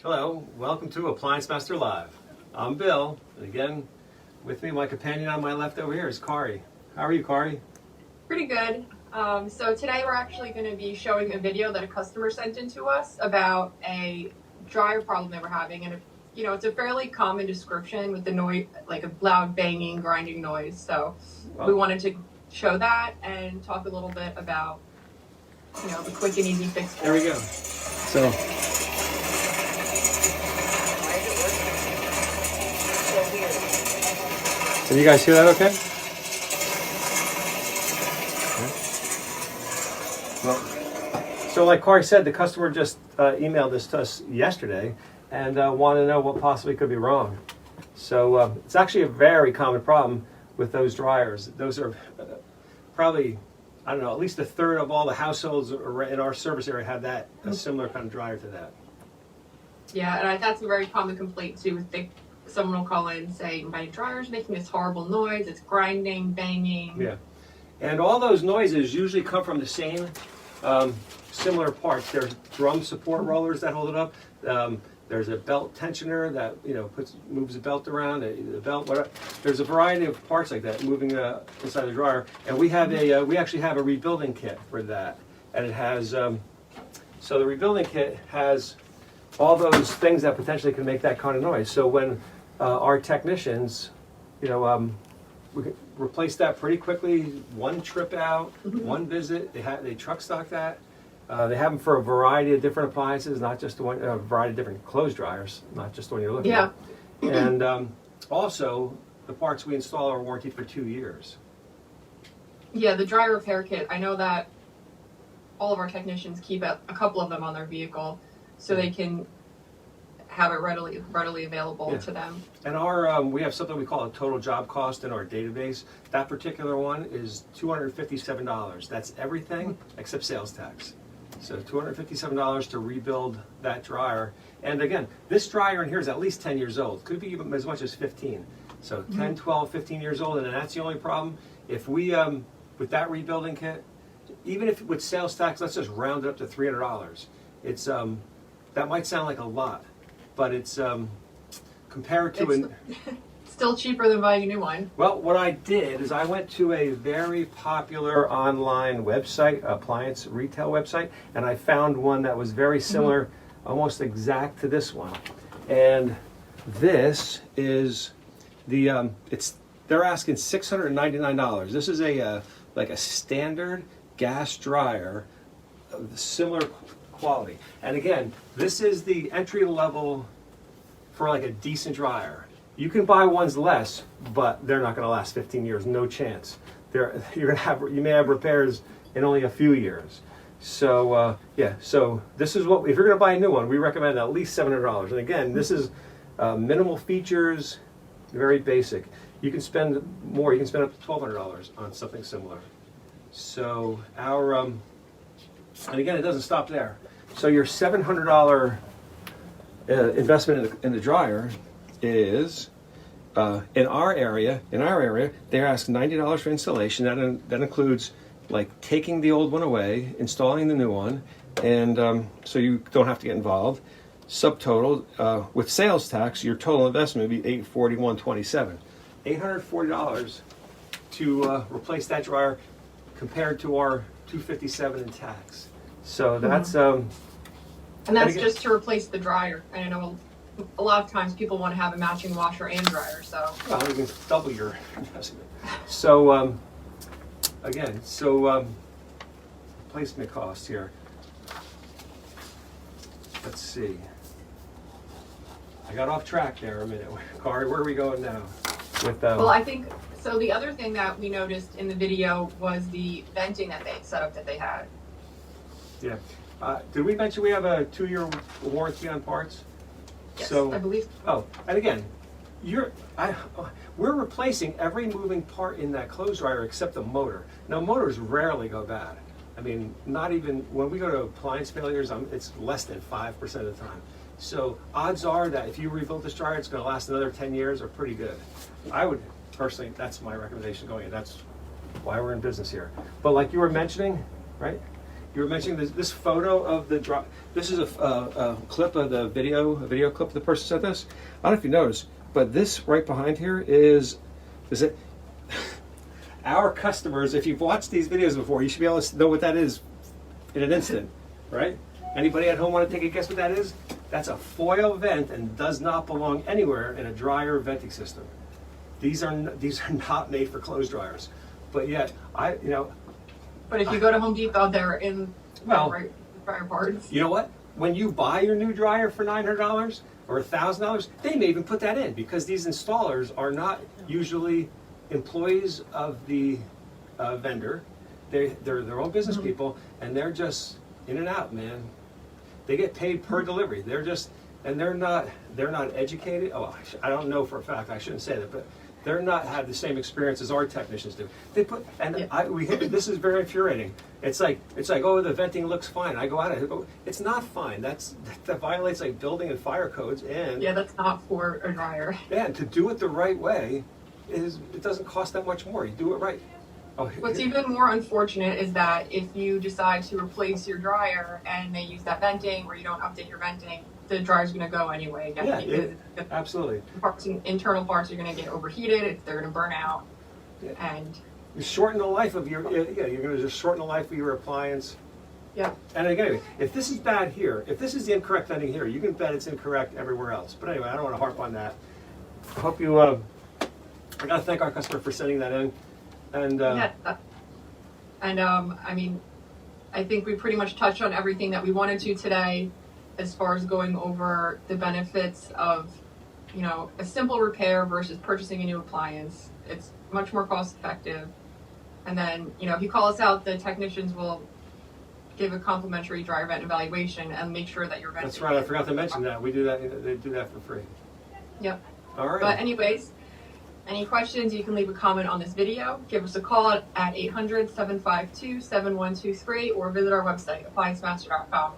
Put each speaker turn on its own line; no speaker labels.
Hello, welcome to Appliance Master Live. I'm Bill, and again, with me, my companion on my left over here is Kari. How are you, Kari?
Pretty good. So today we're actually going to be showing a video that a customer sent in to us about a dryer problem they were having, and it's a fairly common description with the noise, like a loud banging, grinding noise. So we wanted to show that and talk a little bit about the quick and easy fix.
There we go. So you guys hear that okay? Well, so like Kari said, the customer just emailed this to us yesterday and wanted to know what possibly could be wrong. So it's actually a very common problem with those dryers. Those are probably, I don't know, at least a third of all the households in our service area have a similar kind of dryer to that.
Yeah, and that's a very common complaint too. Someone will call in and say, my dryer's making this horrible noise, it's grinding, banging.
Yeah, and all those noises usually come from the same similar parts. There's drum support rollers that hold it up. There's a belt tensioner that moves the belt around. The belt, whatever. There's a variety of parts like that moving inside the dryer, and we actually have a rebuilding kit for that, and it has so the rebuilding kit has all those things that potentially can make that kind of noise. So when our technicians, we can replace that pretty quickly. One trip out, one visit. They truck stock that. They have them for a variety of different appliances, not just the one. A variety of different clothes dryers, not just the one you're looking at. And also, the parts we install are warranted for 2 years.
Yeah, the dryer repair kit. I know that all of our technicians keep a couple of them on their vehicle, so they can have it readily available to them. And
our we have something we call a total job cost in our database. That particular one is $257. That's everything except sales tax. So $257 to rebuild that dryer. And again, this dryer in here is at least 10 years old. Could be even as much as 15. So 10, 12, 15 years old, and that's the only problem. If we, with that rebuilding kit, even if with sales tax, let's just round it up to $300. It's that might sound like a lot, but it's compared to
still cheaper than buying a new one.
Well, what I did is I went to a very popular online website, appliance retail website, and I found one that was very similar, almost exact to this one. And this is the they're asking $699. This is a like a standard gas dryer of similar quality. And again, this is the entry level for like a decent dryer. You can buy ones less, but they're not going to last 15 years, no chance. You may have repairs in only a few years. So so this is what, if you're going to buy a new one, we recommend at least $700. And again, this is minimal features, very basic. You can spend more. You can spend up to $1,200 on something similar. So our and again, it doesn't stop there. So your $700 investment in the dryer is in our area. They're asking $90 for installation. That includes like taking the old one away, installing the new one, and so you don't have to get involved. Subtotal with sales tax, your total investment would be $841.27. $840 to replace that dryer, compared to our $257 in tax. So that's
and that's just to replace the dryer. And I know a lot of times people want to have a matching washer and dryer. So
well, you can double your investment. So again, replacement cost here. Let's see. I got off track there a minute. Kari, where are we going now? With
well, I think so. The other thing that we noticed in the video was the venting setup that they had.
Yeah. Did we mention we have a 2-year warranty on parts?
Yes, so, I believe.
Oh, and again, we're replacing every moving part in that clothes dryer except the motor. Now, motors rarely go bad. I mean, not even when we go to appliance failures, it's less than 5% of the time. So odds are that if you rebuild this dryer, it's going to last another 10 years, are pretty good. I would personally, that's my recommendation going in. That's why we're in business here. But like you were mentioning, right? you were mentioning this photo of the dryer. This is a clip of the video, a video clip the person sent us. I don't know if you noticed, but this right behind here is it? Our customers, if you've watched these videos before, you should be able to know what that is in an instant, right? Anybody at home want to take a guess what that is? That's a foil vent and does not belong anywhere in a dryer venting system. These are not made for clothes dryers, but yet
But if you go to Home Depot, they're in right dryer parts.
You know what? When you buy your new dryer for $900 or $1,000, they may even put that in because these installers are not usually employees of the vendor. They're their own business people, and they're just in and out, man. They get paid per delivery. They're not educated. Oh, I don't know for a fact. I shouldn't say that, but they're not have the same experience as our technicians do. They put this is very infuriating. It's like oh, the venting looks fine. I go out and go, it's not fine. That violates like building and fire codes. And
yeah, that's not for a dryer.
Yeah, and to do it the right way it doesn't cost that much more. You do it right. Oh,
What's even more unfortunate is that if you decide to replace your dryer and they use that venting or you don't update your venting, the dryer's going to go anyway. Again,
absolutely.
Internal parts are going to get overheated. They're going to burn out, and
you shorten the life of your. You're going to just shorten the life of your appliance.
Yeah.
And again, if this is bad here, if this is the incorrect venting here, you can bet it's incorrect everywhere else. But anyway, I don't want to harp on that. I hope you. I got to thank our customer for sending that in. And
I mean, I think we pretty much touched on everything that we wanted to today, as far as going over the benefits of, a simple repair versus purchasing a new appliance. It's much more cost effective. And then, if you call us out, the technicians will give a complimentary dryer vent evaluation and make sure that your vent.
That's right. I forgot to mention that. We do that. They do that for free.
Yep.
All right.
But anyways. Any questions, you can leave a comment on this video. Give us a call at 800-752-7123 or visit our website, APPLIANCEMASTER.com.